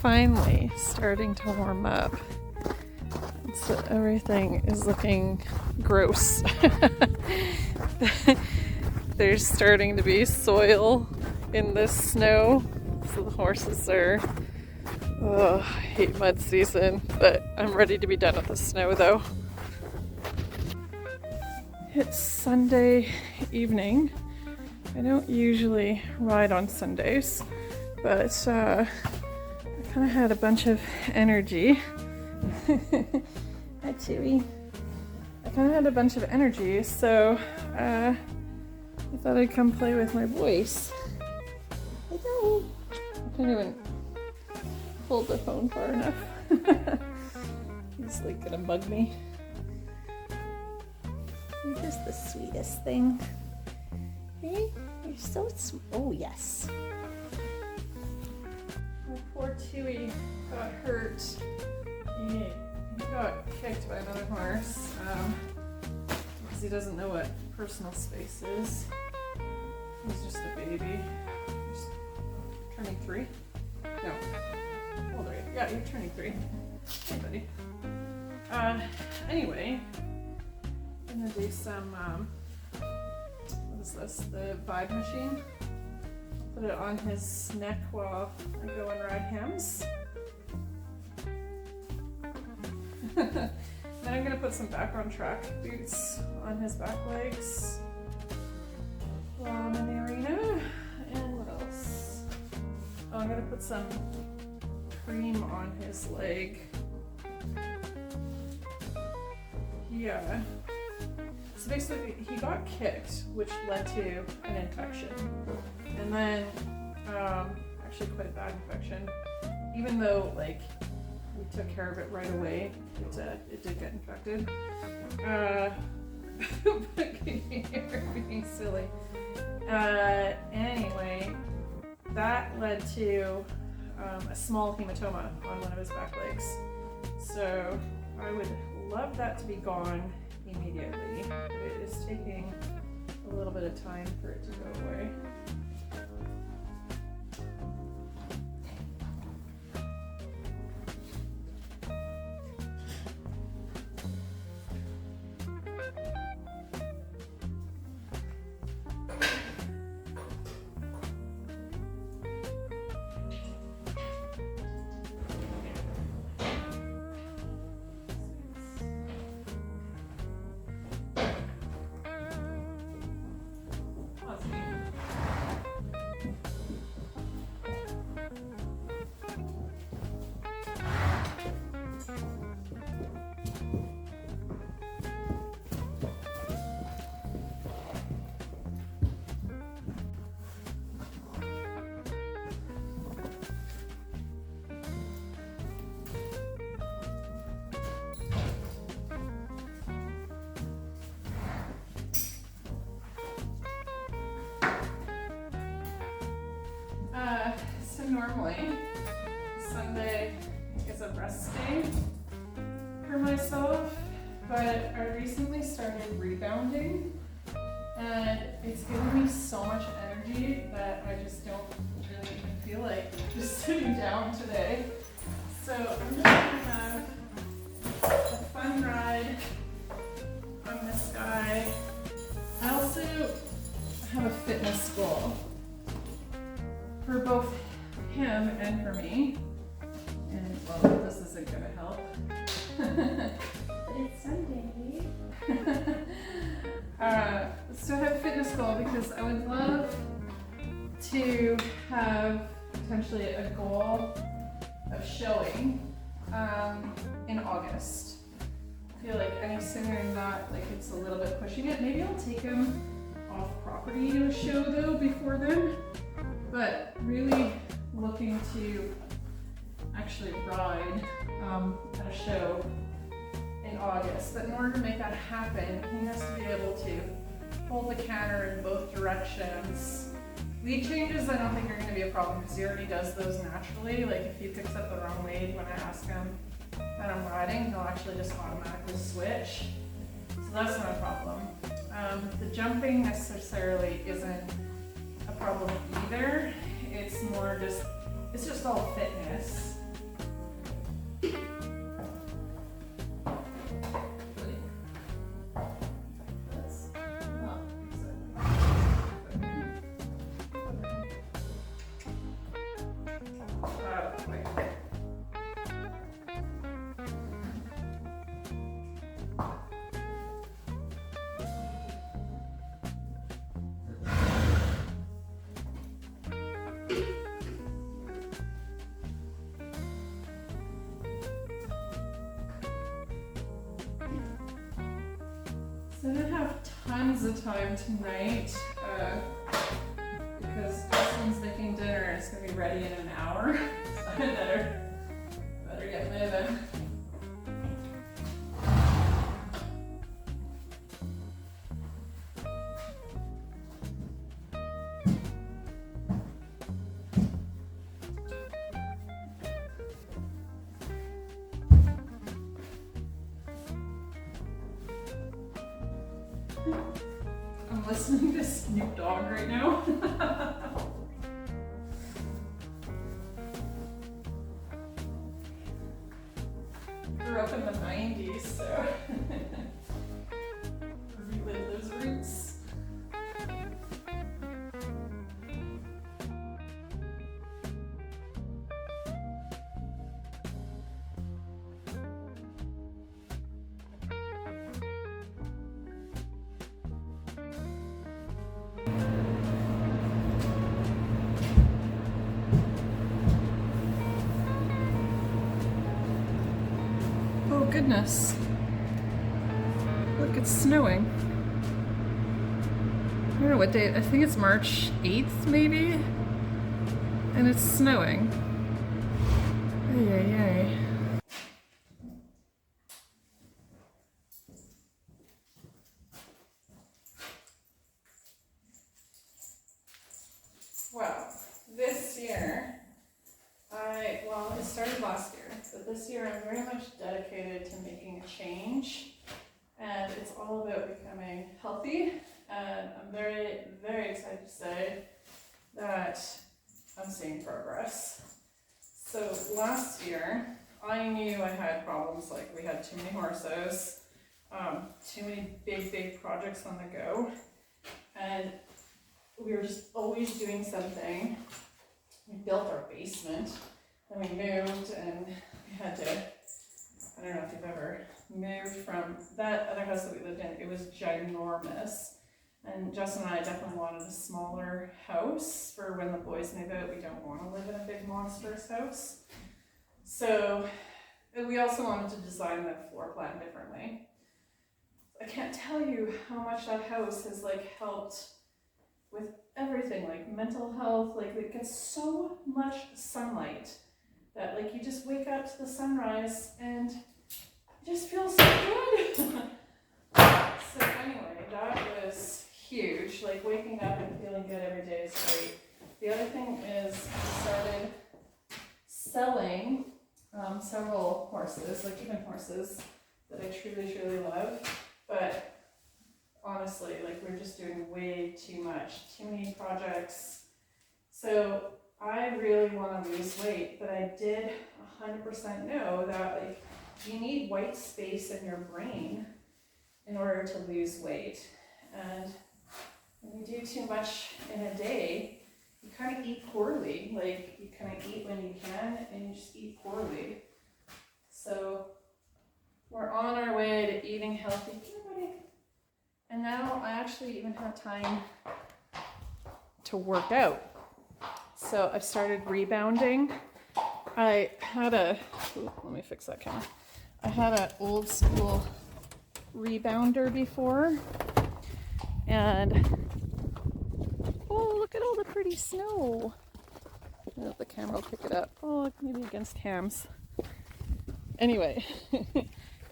finally starting to warm up. So everything is looking gross. There's starting to be soil in this snow, so the horses are, oh, I hate mud season, but I'm ready to be done with the snow though. It's Sunday evening. I don't usually ride on Sundays, but I kind of had a bunch of energy. Hi, Chewy. I kind of had a bunch of energy, so I thought I'd come play with my voice. Hello. I can't even hold the phone far enough. He's like gonna bug me. You're just the sweetest thing. Hey, you're so sweet. Oh, yes. My poor Chewy got hurt. He got kicked by another horse because he doesn't know what personal space is. He's just a baby. He's turning 3? No. How old are you? Yeah, you're turning 3. Hey, buddy. Anyway, I'm gonna do some, what is this? The Vibe machine. Put it on his neck while I go and ride hams. Then I'm going to put some back on track boots on his back legs while I'm in the arena. And what else? Oh, I'm going to put some cream on his leg. Yeah. So basically, he got kicked, which led to an infection. And then, actually quite a bad infection. Even though, like, we took care of it right away, it did get infected. But can you hear me being silly? Anyway, that led to a small hematoma on one of his back legs. So I would love that to be gone immediately, but it is taking a little bit of time for it to go away. So normally, Sunday is a rest day for myself, but I recently started rebounding, and it's given me so much energy that I just don't really even feel like just sitting down today. So I'm just gonna have a fun ride on this guy. I also have a fitness goal for both him and for me. And well, this isn't gonna help. But it's Sunday. So I have a fitness goal because I would love to have potentially a goal of showing in August. I feel like any sooner than that, like it's a little bit pushing it. Maybe I'll take him off property to a show though before then. But really looking to actually ride at a show in August. But in order to make that happen, he has to be able to hold the canter in both directions. Lead changes I don't think are going to be a problem because he already does those naturally. Like if he picks up the wrong lead when I ask him that I'm riding, he'll actually just automatically switch. So that's not a problem. The jumping necessarily isn't a problem either. It's more just, it's just all fitness. So I don't have tons of time tonight because Justin's making dinner and it's gonna be ready in an hour. So I better get moving. I'm listening to Snoop Dogg right now. Grew up in the 90s, so relive those roots. Oh goodness. Look, it's snowing. I don't know what date, I think it's March 8th maybe? And it's snowing. Ay, ay, ay. Well, this year, it started last year, but this year I'm very much dedicated to making a change, and it's all about becoming healthy, and I'm very, very excited to say that I'm seeing progress. So last year, I knew I had problems, like we had too many horses, too many big projects on the go, and we were just always doing something. We built our basement, then we moved, and we had to, I don't know if you've ever moved from that other house that we lived in. It was ginormous. And Justin and I definitely wanted a smaller house for when the boys move out. We don't want to live in a big monstrous house. So we also wanted to design the floor plan differently. I can't tell you how much that house has helped with everything, like mental health. Like it gets so much sunlight that you just wake up to the sunrise and it just feels so good. So anyway, that was huge. Waking up and feeling good every day is great. The other thing is I started selling several horses, even horses that I truly love, but honestly, we're just doing way too much, too many projects. So I really want to lose weight, but I did 100% know that you need white space in your brain in order to lose weight. And when you do too much in a day, you kind of eat poorly. You kind of eat when you can, and you just eat poorly. So we're on our way to eating healthy. And now I actually even have time to work out. So I've started rebounding. Let me fix that camera. I had an old school rebounder before. And, oh, look at all the pretty snow. I don't know if the camera will pick it up. Oh, maybe against cams. Anyway,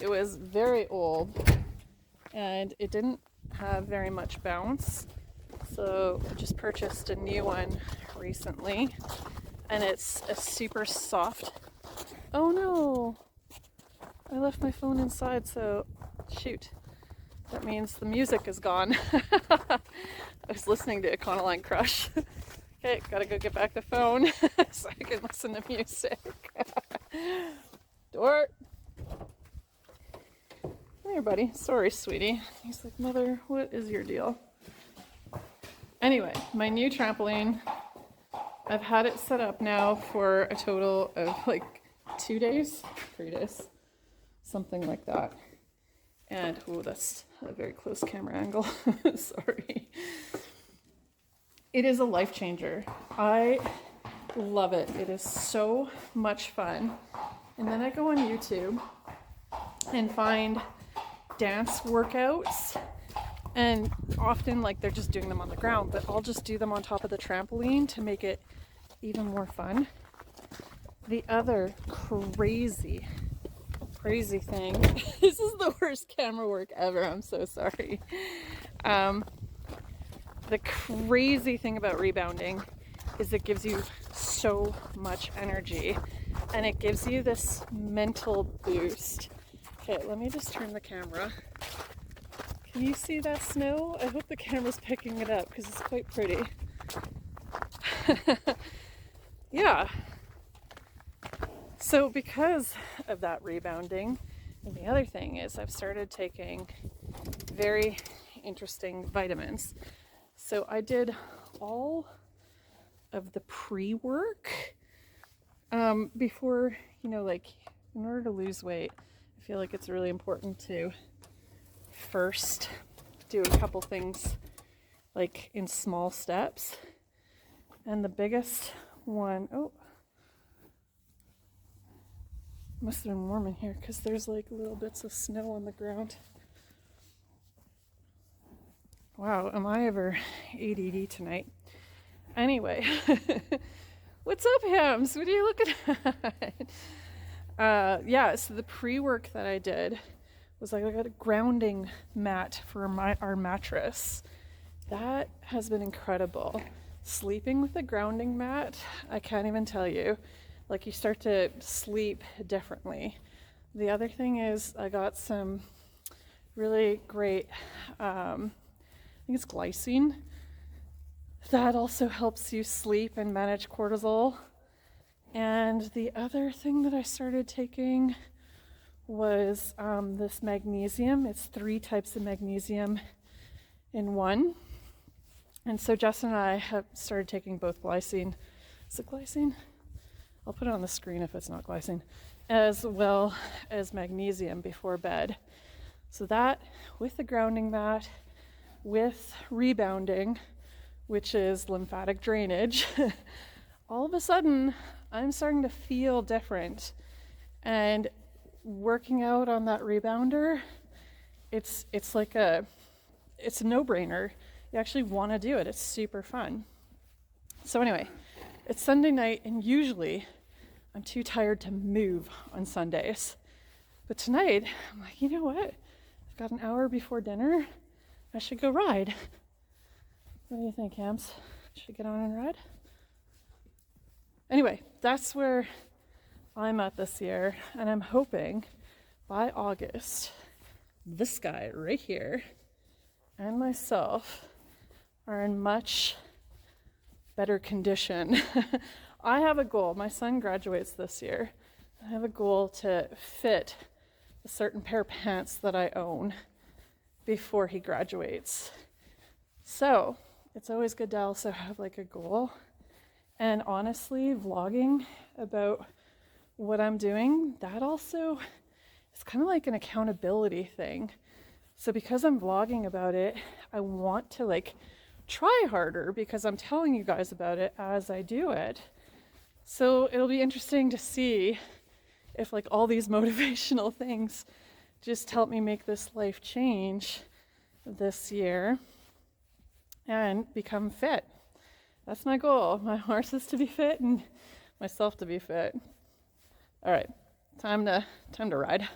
it was very old and it didn't have very much bounce. So I just purchased a new one recently and it's a super soft. Oh no, I left my phone inside, so shoot. That means the music is gone. I was listening to Econoline Crush. Okay, gotta go get back the phone so I can listen to music. Dort! Come here, buddy. Sorry, sweetie. He's like, Mother, what is your deal? Anyway, my new trampoline, I've had it set up now for a total of 3 days, something like that. And, oh, that's a very close camera angle. Sorry. It is a life changer. I Love it. It is so much fun. And then I go on YouTube and find dance workouts, and often like they're just doing them on the ground, but I'll just do them on top of the trampoline to make it even more fun. The other crazy thing, this is the worst camera work ever, I'm so sorry. The crazy thing about rebounding is it gives you so much energy, and it gives you this mental boost. Okay, let me just turn the camera. Can you see that snow? I hope the camera's picking it up because it's quite pretty. Yeah. So because of that rebounding, and the other thing is I've started taking very interesting vitamins. So I did all of the pre-work before, you know, like in order to lose weight, I feel like it's really important to first do a couple things like in small steps. And the biggest one, oh, must have been warm in here because there's like little bits of snow on the ground. Wow, am I ever ADD tonight? Anyway, what's up, Hams? What are you looking at? Yeah, so the pre-work that I did was like I got a grounding mat for our mattress. That has been incredible. Sleeping with a grounding mat, I can't even tell you. Like you start to sleep differently. The other thing is I got some really great, I think it's glycine. That also helps you sleep and manage cortisol. And the other thing that I started taking was this magnesium. It's 3 types of magnesium in one. And so Justin and I have started taking both glycine. Is it glycine? I'll put it on the screen if it's not glycine. As well as magnesium before bed. So that with the grounding mat, with rebounding, which is lymphatic drainage, all of a sudden I'm starting to feel different. And working out on that rebounder, it's a no-brainer. You actually want to do it. It's super fun. So anyway, it's Sunday night, and usually I'm too tired to move on Sundays. But tonight, I'm like, you know what? I've got an hour before dinner. I should go ride. What do you think, Hams? Should I get on and ride? Anyway, that's where I'm at this year, and I'm hoping by August, this guy right here and myself are in much better condition. I have a goal. My son graduates this year. I have a goal to fit a certain pair of pants that I own before he graduates. So it's always good to also have like a goal. And honestly, vlogging about what I'm doing, that also is kind of like an accountability thing. So because I'm vlogging about it, I want to like try harder because I'm telling you guys about it as I do it. So it'll be interesting to see if like all these motivational things just help me make this life change this year and become fit. That's my goal. My horse is to be fit and myself to be fit. All right, time to ride.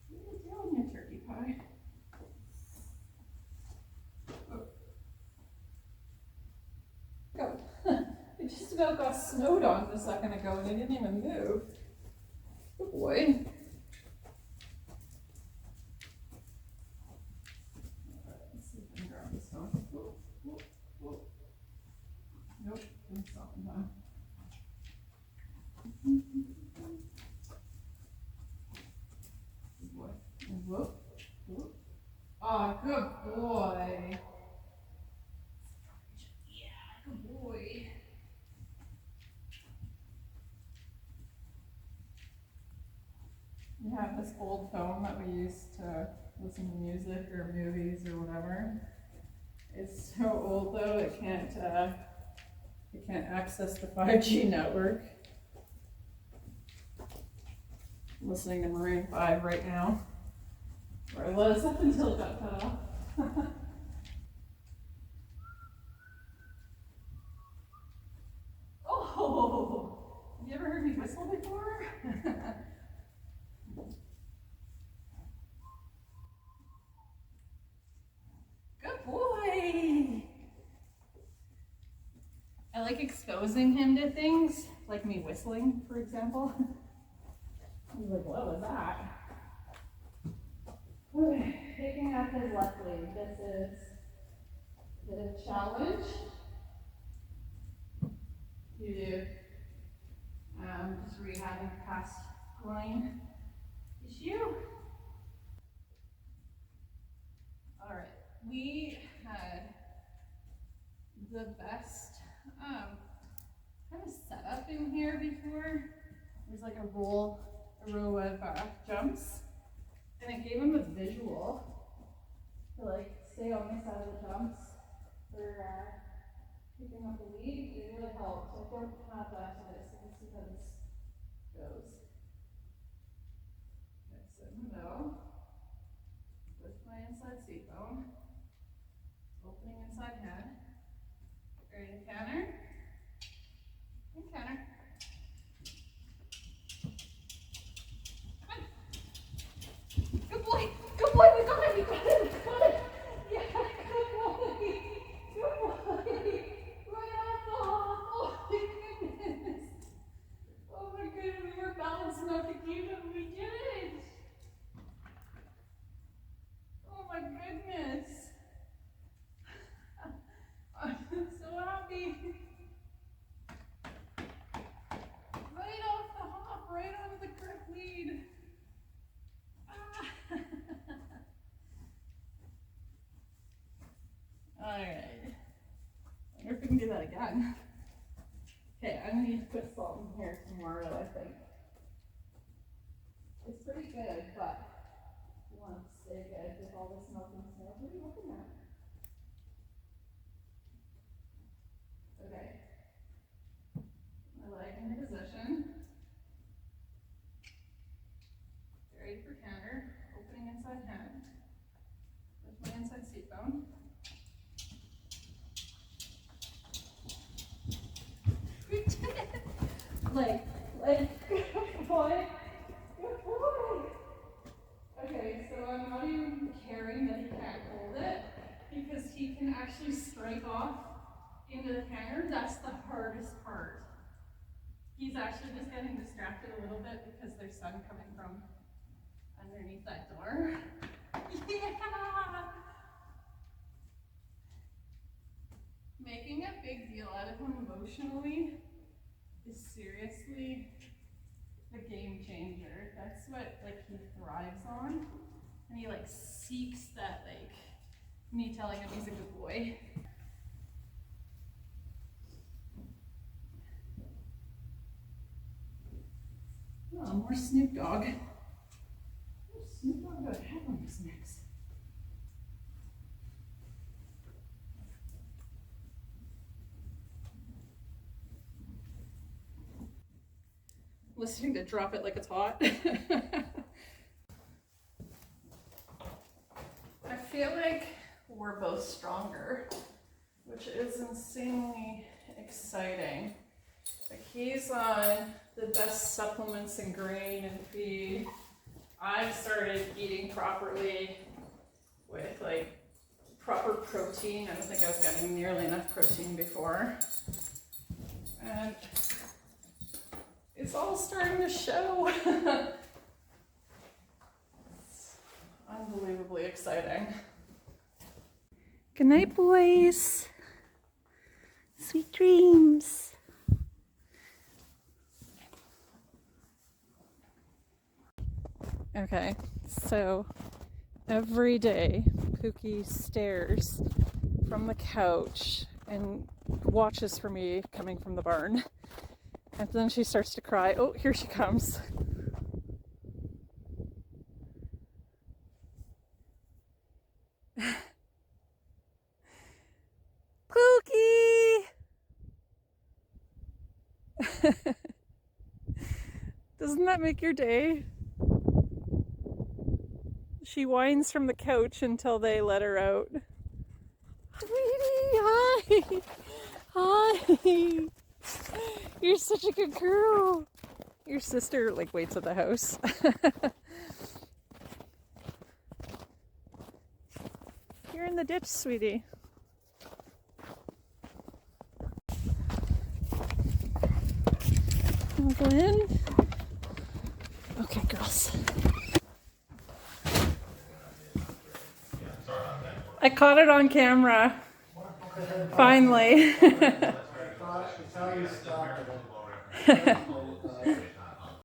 What are you doing, you turkey pie? Go. It just about got snowed on a second ago and it didn't even move. Good boy. Let's see if I can grab this one. Whoa, whoa, whoa. Nope, didn't stop in time. Good boy. And whoop, whoop. Ah, good boy. Yeah, good boy. We have this old phone that we used to listen to music or movies or whatever. It's so old though, it can't access the 5G network. I'm listening to Maroon 5 right now, where I was up until it got cut off. Oh, have you ever heard me whistle before? Good boy! I like exposing him to things, like me whistling, for example. He's like, what was that? Okay, picking up his left lead. This is the challenge. You do just rehabbing past groin issue. All right, we had the best kind of setup in here before. There's like a row of jumps, and it gave him a visual to like stay on the side of the jumps for picking up the lead. It really helped. I don't have that today, so we'll see how this goes. Okay, so in the middle, with my inside seat bone, opening inside head. Ready to counter? And counter. Good boy! Good boy! We got it! We got it! We got it! Yeah! Good boy! Good boy! Right off the hop! Oh my goodness! Oh my goodness! We were balancing out to keep him. We did it! Oh my goodness! I'm so happy! Right off the hop! Right onto the correct lead! Alright. I wonder if we can do that again. Okay, I'm gonna need to put salt in here tomorrow, I think. It's pretty good, but you want it to stay good with all this milk and snow. What are you looking at? Okay. My leg in position. Ready for counter. Opening inside head. With my inside seat bone. We did it! Like, good boy. Good boy. Okay, so I'm not even caring that he can't hold it, because he can actually strike off into the counter. That's the hardest part. He's actually just getting distracted a little bit because there's sun coming from underneath that door. Yeah! Making a big deal out of him emotionally is seriously the game changer. That's what like he thrives on. And he like seeks that like me telling him he's a good boy. Oh, more Snoop Dogg. Where's Snoop Dogg got a hat on his next? Listening to Drop It Like It's Hot. I feel like we're both stronger, which is insanely exciting. Like he's on the best supplements and grain and feed. I've started eating properly with like proper protein. I don't think I was getting nearly enough protein before. And it's all starting to show. It's unbelievably exciting. Good night, boys. Sweet dreams. Okay, so every day Pookie stares from the couch and watches for me coming from the barn. And then she starts to cry. Oh, here she comes. Doesn't that make your day? She whines from the couch until they let her out. Sweetie, hi! Hi! You're such a good girl. Your sister like waits at the house. You're in the ditch, sweetie. I'll go in. Okay, girls. I caught it on camera. Finally.